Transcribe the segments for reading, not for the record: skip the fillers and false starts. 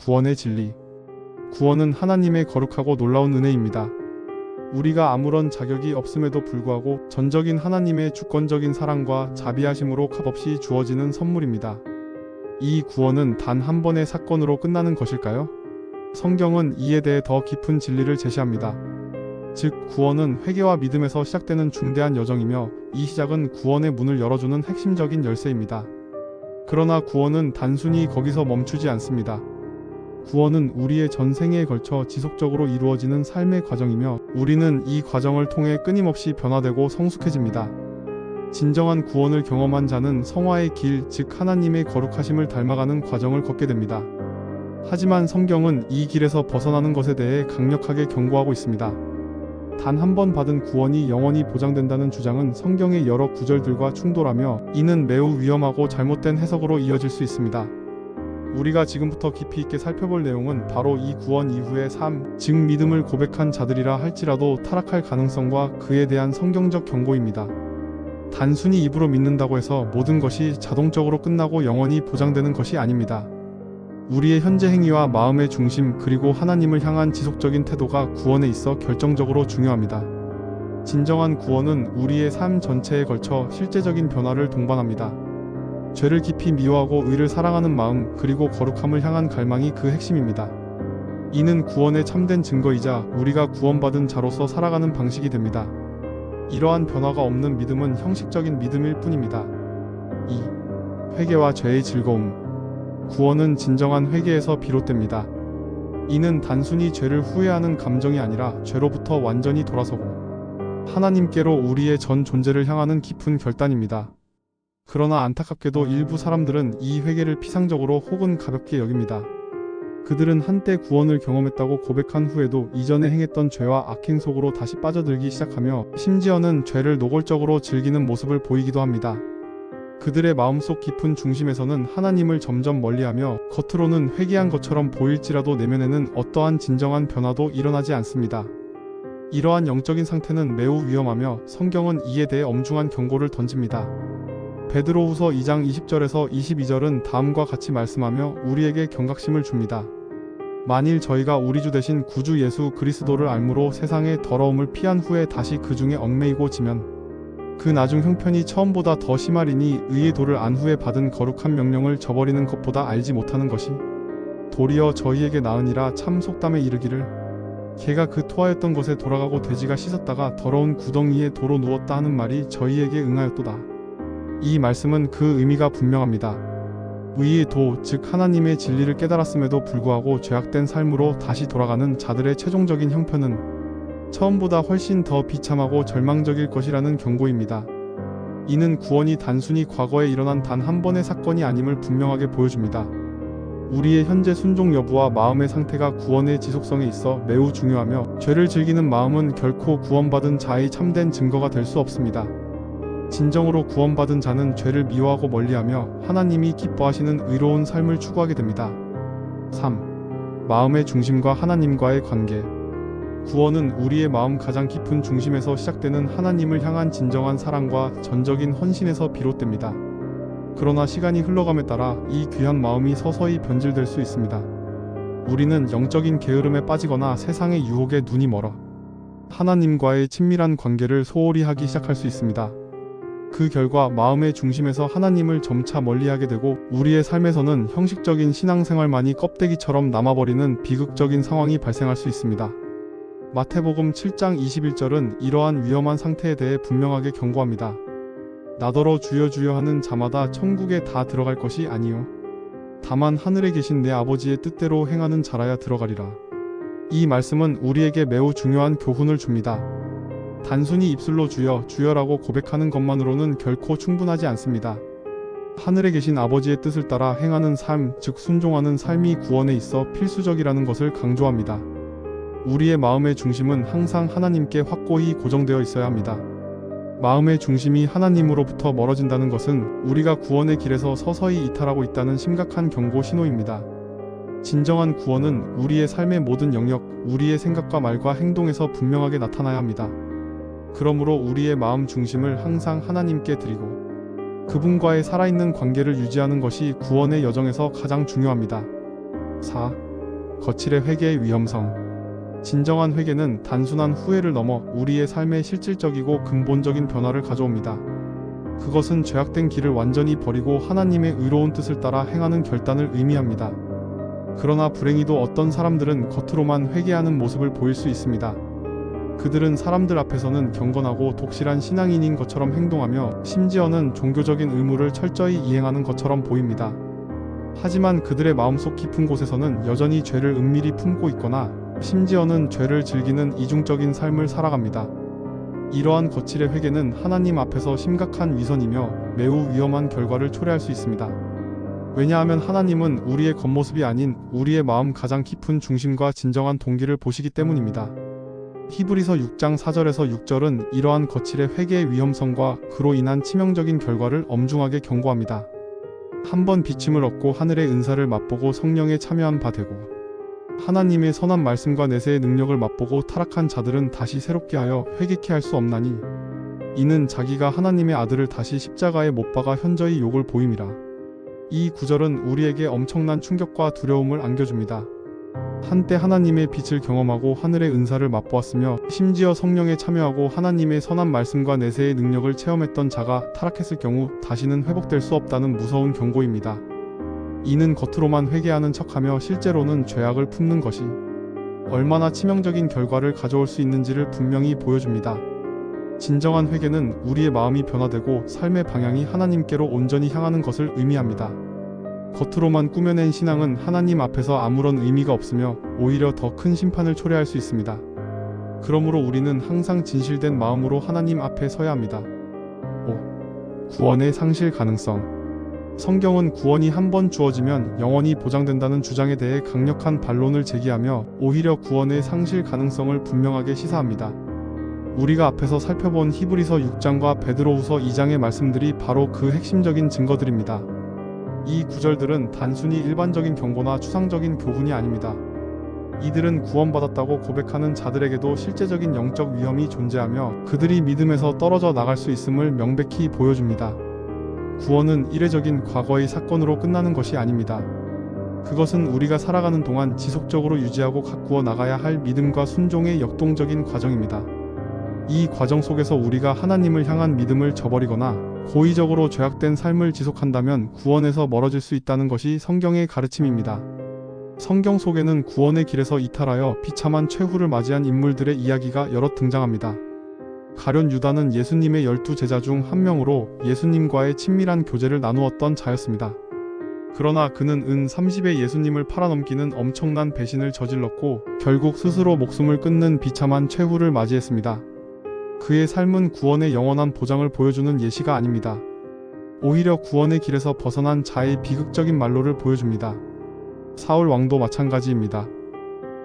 구원의 진리. 구원은 하나님의 거룩하고 놀라운 은혜입니다. 우리가 아무런 자격이 없음에도 불구하고 전적인 하나님의 주권적인 사랑과 자비하심으로 값없이 주어지는 선물입니다. 이 구원은 단 한 번의 사건으로 끝나는 것일까요? 성경은 이에 대해 더 깊은 진리를 제시합니다. 즉, 구원은 회개와 믿음에서 시작되는 중대한 여정이며 이 시작은 구원의 문을 열어주는 핵심적인 열쇠입니다. 그러나 구원은 단순히 거기서 멈추지 않습니다. 구원은 우리의 전생에 걸쳐 지속적으로 이루어지는 삶의 과정이며 우리는 이 과정을 통해 끊임없이 변화되고 성숙해집니다. 진정한 구원을 경험한 자는 성화의 길, 즉 하나님의 거룩하심을 닮아가는 과정을 걷게 됩니다. 하지만 성경은 이 길에서 벗어나는 것에 대해 강력하게 경고하고 있습니다. 단 한 번 받은 구원이 영원히 보장된다는 주장은 성경의 여러 구절들과 충돌하며 이는 매우 위험하고 잘못된 해석으로 이어질 수 있습니다. 우리가 지금부터 깊이 있게 살펴볼 내용은 바로 이 구원 이후의 삶, 즉 믿음을 고백한 자들이라 할지라도 타락할 가능성과 그에 대한 성경적 경고입니다. 단순히 입으로 믿는다고 해서 모든 것이 자동적으로 끝나고 영원히 보장되는 것이 아닙니다. 우리의 현재 행위와 마음의 중심 그리고 하나님을 향한 지속적인 태도가 구원에 있어 결정적으로 중요합니다. 진정한 구원은 우리의 삶 전체에 걸쳐 실제적인 변화를 동반합니다. 죄를 깊이 미워하고 의를 사랑하는 마음 그리고 거룩함을 향한 갈망이 그 핵심입니다. 이는 구원의 참된 증거이자 우리가 구원받은 자로서 살아가는 방식이 됩니다. 이러한 변화가 없는 믿음은 형식적인 믿음일 뿐입니다. 2. 회개와 죄의 즐거움. 구원은 진정한 회개에서 비롯됩니다. 이는 단순히 죄를 후회하는 감정이 아니라 죄로부터 완전히 돌아서고 하나님께로 우리의 전 존재를 향하는 깊은 결단입니다. 그러나 안타깝게도 일부 사람들은 이 회개를 피상적으로 혹은 가볍게 여깁니다. 그들은 한때 구원을 경험했다고 고백한 후에도 이전에 행했던 죄와 악행 속으로 다시 빠져들기 시작하며 심지어는 죄를 노골적으로 즐기는 모습을 보이기도 합니다. 그들의 마음속 깊은 중심에서는 하나님을 점점 멀리하며 겉으로는 회개한 것처럼 보일지라도 내면에는 어떠한 진정한 변화도 일어나지 않습니다. 이러한 영적인 상태는 매우 위험하며 성경은 이에 대해 엄중한 경고를 던집니다. 베드로후서 2장 20절에서 22절은 다음과 같이 말씀하며 우리에게 경각심을 줍니다. 만일 저희가 우리 주 되신 구주 예수 그리스도를 알므로 세상의 더러움을 피한 후에 다시 그 중에 얽매이고 지면 그 나중 형편이 처음보다 더 심하리니 의의 도를 안 후에 받은 거룩한 명령을 저버리는 것보다 알지 못하는 것이 도리어 저희에게 나으니라. 참 속담에 이르기를 개가 그 토하였던 것에 돌아가고 돼지가 씻었다가 더러운 구덩이에 도로 누웠다 하는 말이 저희에게 응하였도다. 이 말씀은 그 의미가 분명합니다. 의의 도, 즉 하나님의 진리를 깨달았음에도 불구하고 죄악된 삶으로 다시 돌아가는 자들의 최종적인 형편은 처음보다 훨씬 더 비참하고 절망적일 것이라는 경고입니다. 이는 구원이 단순히 과거에 일어난 단 한 번의 사건이 아님을 분명하게 보여줍니다. 우리의 현재 순종 여부와 마음의 상태가 구원의 지속성에 있어 매우 중요하며 죄를 즐기는 마음은 결코 구원받은 자의 참된 증거가 될 수 없습니다. 진정으로 구원받은 자는 죄를 미워하고 멀리하며 하나님이 기뻐하시는 의로운 삶을 추구하게 됩니다. 3. 마음의 중심과 하나님과의 관계. 구원은 우리의 마음 가장 깊은 중심에서 시작되는 하나님을 향한 진정한 사랑과 전적인 헌신에서 비롯됩니다. 그러나 시간이 흘러감에 따라 이 귀한 마음이 서서히 변질될 수 있습니다. 우리는 영적인 게으름에 빠지거나 세상의 유혹에 눈이 멀어 하나님과의 친밀한 관계를 소홀히 하기 시작할 수 있습니다. 그 결과 마음의 중심에서 하나님을 점차 멀리하게 되고 우리의 삶에서는 형식적인 신앙생활만이 껍데기처럼 남아버리는 비극적인 상황이 발생할 수 있습니다. 마태복음 7장 21절은 이러한 위험한 상태에 대해 분명하게 경고합니다. 나더러 주여 주여 하는 자마다 천국에 다 들어갈 것이 아니요 다만 하늘에 계신 내 아버지의 뜻대로 행하는 자라야 들어가리라. 이 말씀은 우리에게 매우 중요한 교훈을 줍니다. 단순히 입술로 주여 주여라고 고백하는 것만으로는 결코 충분하지 않습니다. 하늘에 계신 아버지의 뜻을 따라 행하는 삶, 즉 순종하는 삶이 구원에 있어 필수적이라는 것을 강조합니다. 우리의 마음의 중심은 항상 하나님께 확고히 고정되어 있어야 합니다. 마음의 중심이 하나님으로부터 멀어진다는 것은 우리가 구원의 길에서 서서히 이탈하고 있다는 심각한 경고 신호입니다. 진정한 구원은 우리의 삶의 모든 영역, 우리의 생각과 말과 행동에서 분명하게 나타나야 합니다. 그러므로 우리의 마음 중심을 항상 하나님께 드리고 그분과의 살아있는 관계를 유지하는 것이 구원의 여정에서 가장 중요합니다. 4. 거칠의 회개의 위험성. 진정한 회개는 단순한 후회를 넘어 우리의 삶에 실질적이고 근본적인 변화를 가져옵니다. 그것은 죄악된 길을 완전히 버리고 하나님의 의로운 뜻을 따라 행하는 결단을 의미합니다. 그러나 불행히도 어떤 사람들은 겉으로만 회개하는 모습을 보일 수 있습니다. 그들은 사람들 앞에서는 경건하고 독실한 신앙인인 것처럼 행동하며 심지어는 종교적인 의무를 철저히 이행하는 것처럼 보입니다. 하지만 그들의 마음속 깊은 곳에서는 여전히 죄를 은밀히 품고 있거나 심지어는 죄를 즐기는 이중적인 삶을 살아갑니다. 이러한 거칠의 회개는 하나님 앞에서 심각한 위선이며 매우 위험한 결과를 초래할 수 있습니다. 왜냐하면 하나님은 우리의 겉모습이 아닌 우리의 마음 가장 깊은 중심과 진정한 동기를 보시기 때문입니다. 히브리서 6장 4절에서 6절은 이러한 거칠의 회개의 위험성과 그로 인한 치명적인 결과를 엄중하게 경고합니다. 한번 비침을 얻고 하늘의 은사를 맛보고 성령에 참여한 바 되고 하나님의 선한 말씀과 내세의 능력을 맛보고 타락한 자들은 다시 새롭게 하여 회개케 할 수 없나니 이는 자기가 하나님의 아들을 다시 십자가에 못 박아 현저히 욕을 보임이라. 이 구절은 우리에게 엄청난 충격과 두려움을 안겨줍니다. 한때 하나님의 빛을 경험하고 하늘의 은사를 맛보았으며 심지어 성령에 참여하고 하나님의 선한 말씀과 내세의 능력을 체험했던 자가 타락했을 경우 다시는 회복될 수 없다는 무서운 경고입니다. 이는 겉으로만 회개하는 척하며 실제로는 죄악을 품는 것이 얼마나 치명적인 결과를 가져올 수 있는지를 분명히 보여줍니다. 진정한 회개는 우리의 마음이 변화되고 삶의 방향이 하나님께로 온전히 향하는 것을 의미합니다. 겉으로만 꾸며낸 신앙은 하나님 앞에서 아무런 의미가 없으며 오히려 더 큰 심판을 초래할 수 있습니다. 그러므로 우리는 항상 진실된 마음으로 하나님 앞에 서야 합니다. 5. 구원의 상실 가능성. 성경은 구원이 한 번 주어지면 영원히 보장된다는 주장에 대해 강력한 반론을 제기하며 오히려 구원의 상실 가능성을 분명하게 시사합니다. 우리가 앞에서 살펴본 히브리서 6장과 베드로후서 2장의 말씀들이 바로 그 핵심적인 증거들입니다. 이 구절들은 단순히 일반적인 경고나 추상적인 교훈이 아닙니다. 이들은 구원받았다고 고백하는 자들에게도 실제적인 영적 위험이 존재하며 그들이 믿음에서 떨어져 나갈 수 있음을 명백히 보여줍니다. 구원은 이례적인 과거의 사건으로 끝나는 것이 아닙니다. 그것은 우리가 살아가는 동안 지속적으로 유지하고 가꾸어 나가야 할 믿음과 순종의 역동적인 과정입니다. 이 과정 속에서 우리가 하나님을 향한 믿음을 저버리거나 고의적으로 죄악된 삶을 지속한다면 구원에서 멀어질 수 있다는 것이 성경의 가르침입니다. 성경 속에는 구원의 길에서 이탈하여 비참한 최후를 맞이한 인물들의 이야기가 여럿 등장합니다. 가룟 유다는 예수님의 12제자 중 한 명으로 예수님과의 친밀한 교제를 나누었던 자였습니다. 그러나 그는 은 30에 예수님을 팔아넘기는 엄청난 배신을 저질렀고 결국 스스로 목숨을 끊는 비참한 최후를 맞이했습니다. 그의 삶은 구원의 영원한 보장을 보여주는 예시가 아닙니다. 오히려 구원의 길에서 벗어난 자의 비극적인 말로를 보여줍니다. 사울 왕도 마찬가지입니다.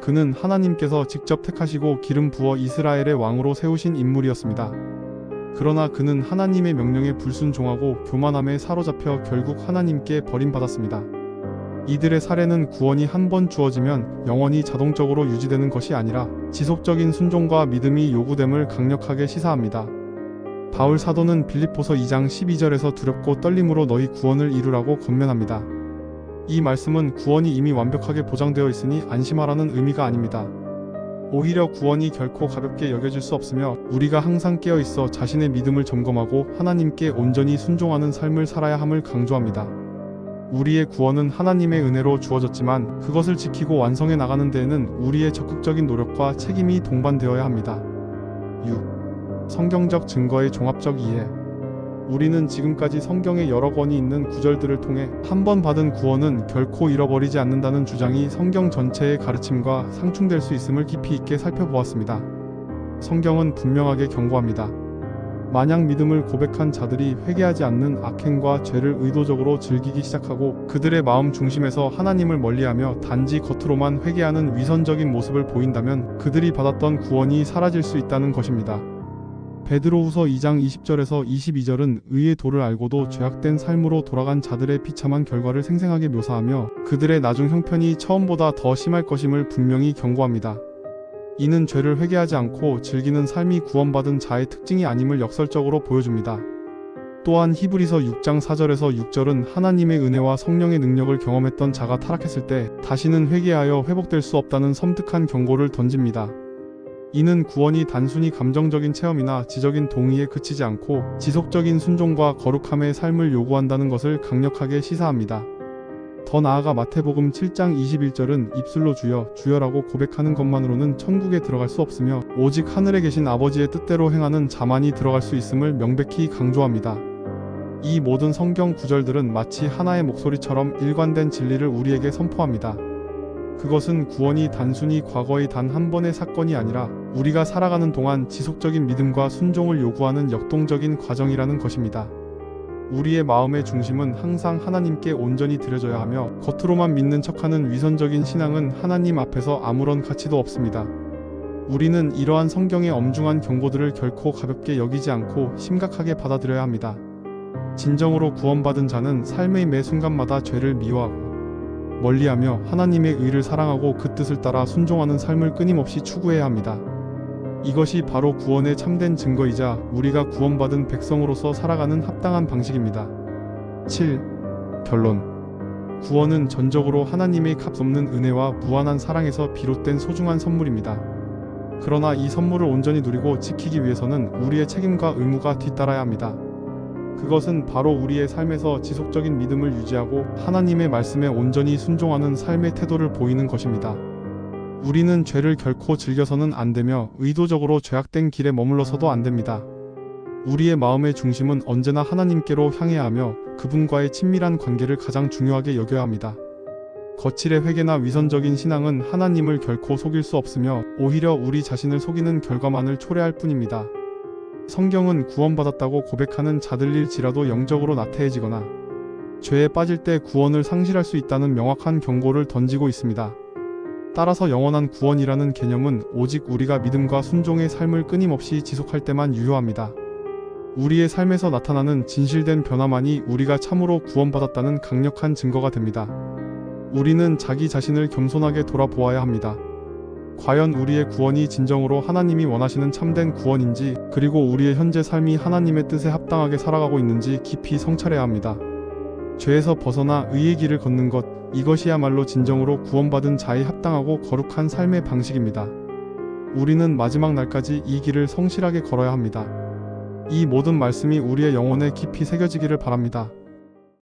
그는 하나님께서 직접 택하시고 기름 부어 이스라엘의 왕으로 세우신 인물이었습니다. 그러나 그는 하나님의 명령에 불순종하고 교만함에 사로잡혀 결국 하나님께 버림받았습니다. 이들의 사례는 구원이 한 번 주어지면 영원히 자동적으로 유지되는 것이 아니라 지속적인 순종과 믿음이 요구됨을 강력하게 시사합니다. 바울 사도는 빌립보서 2장 12절에서 두렵고 떨림으로 너희 구원을 이루라고 권면합니다. 이 말씀은 구원이 이미 완벽하게 보장되어 있으니 안심하라는 의미가 아닙니다. 오히려 구원이 결코 가볍게 여겨질 수 없으며 우리가 항상 깨어있어 자신의 믿음을 점검하고 하나님께 온전히 순종하는 삶을 살아야 함을 강조합니다. 우리의 구원은 하나님의 은혜로 주어졌지만 그것을 지키고 완성해 나가는 데에는 우리의 적극적인 노력과 책임이 동반되어야 합니다. 6. 성경적 증거의 종합적 이해. 우리는 지금까지 성경의 여러 권이 있는 구절들을 통해 한 번 받은 구원은 결코 잃어버리지 않는다는 주장이 성경 전체의 가르침과 상충될 수 있음을 깊이 있게 살펴보았습니다. 성경은 분명하게 경고합니다. 만약 믿음을 고백한 자들이 회개하지 않는 악행과 죄를 의도적으로 즐기기 시작하고 그들의 마음 중심에서 하나님을 멀리하며 단지 겉으로만 회개하는 위선적인 모습을 보인다면 그들이 받았던 구원이 사라질 수 있다는 것입니다. 베드로후서 2장 20절에서 22절은 의의 도를 알고도 죄악된 삶으로 돌아간 자들의 비참한 결과를 생생하게 묘사하며 그들의 나중 형편이 처음보다 더 심할 것임을 분명히 경고합니다. 이는 죄를 회개하지 않고 즐기는 삶이 구원받은 자의 특징이 아님을 역설적으로 보여줍니다. 또한 히브리서 6장 4절에서 6절은 하나님의 은혜와 성령의 능력을 경험했던 자가 타락했을 때 다시는 회개하여 회복될 수 없다는 섬뜩한 경고를 던집니다. 이는 구원이 단순히 감정적인 체험이나 지적인 동의에 그치지 않고 지속적인 순종과 거룩함의 삶을 요구한다는 것을 강력하게 시사합니다. 더 나아가 마태복음 7장 21절은 입술로 주여, 주여라고 고백하는 것만으로는 천국에 들어갈 수 없으며 오직 하늘에 계신 아버지의 뜻대로 행하는 자만이 들어갈 수 있음을 명백히 강조합니다. 이 모든 성경 구절들은 마치 하나의 목소리처럼 일관된 진리를 우리에게 선포합니다. 그것은 구원이 단순히 과거의 단 한 번의 사건이 아니라 우리가 살아가는 동안 지속적인 믿음과 순종을 요구하는 역동적인 과정이라는 것입니다. 우리의 마음의 중심은 항상 하나님께 온전히 드려져야 하며 겉으로만 믿는 척하는 위선적인 신앙은 하나님 앞에서 아무런 가치도 없습니다. 우리는 이러한 성경의 엄중한 경고들을 결코 가볍게 여기지 않고 심각하게 받아들여야 합니다. 진정으로 구원받은 자는 삶의 매 순간마다 죄를 미워하고 멀리하며 하나님의 의를 사랑하고 그 뜻을 따라 순종하는 삶을 끊임없이 추구해야 합니다. 이것이 바로 구원의 참된 증거이자 우리가 구원받은 백성으로서 살아가는 합당한 방식입니다. 7. 결론. 구원은 전적으로 하나님의 값없는 은혜와 무한한 사랑에서 비롯된 소중한 선물입니다. 그러나 이 선물을 온전히 누리고 지키기 위해서는 우리의 책임과 의무가 뒤따라야 합니다. 그것은 바로 우리의 삶에서 지속적인 믿음을 유지하고 하나님의 말씀에 온전히 순종하는 삶의 태도를 보이는 것입니다. 우리는 죄를 결코 즐겨서는 안 되며 의도적으로 죄악된 길에 머물러서도 안 됩니다. 우리의 마음의 중심은 언제나 하나님께로 향해야 하며 그분과의 친밀한 관계를 가장 중요하게 여겨야 합니다. 거칠의 회개나 위선적인 신앙은 하나님을 결코 속일 수 없으며 오히려 우리 자신을 속이는 결과만을 초래할 뿐입니다. 성경은 구원받았다고 고백하는 자들일지라도 영적으로 나태해지거나 죄에 빠질 때 구원을 상실할 수 있다는 명확한 경고를 던지고 있습니다. 따라서 영원한 구원이라는 개념은 오직 우리가 믿음과 순종의 삶을 끊임없이 지속할 때만 유효합니다. 우리의 삶에서 나타나는 진실된 변화만이 우리가 참으로 구원받았다는 강력한 증거가 됩니다. 우리는 자기 자신을 겸손하게 돌아보아야 합니다. 과연 우리의 구원이 진정으로 하나님이 원하시는 참된 구원인지, 그리고 우리의 현재 삶이 하나님의 뜻에 합당하게 살아가고 있는지 깊이 성찰해야 합니다. 죄에서 벗어나 의의 길을 걷는 것, 이것이야말로 진정으로 구원받은 자의 합당하고 거룩한 삶의 방식입니다. 우리는 마지막 날까지 이 길을 성실하게 걸어야 합니다. 이 모든 말씀이 우리의 영혼에 깊이 새겨지기를 바랍니다.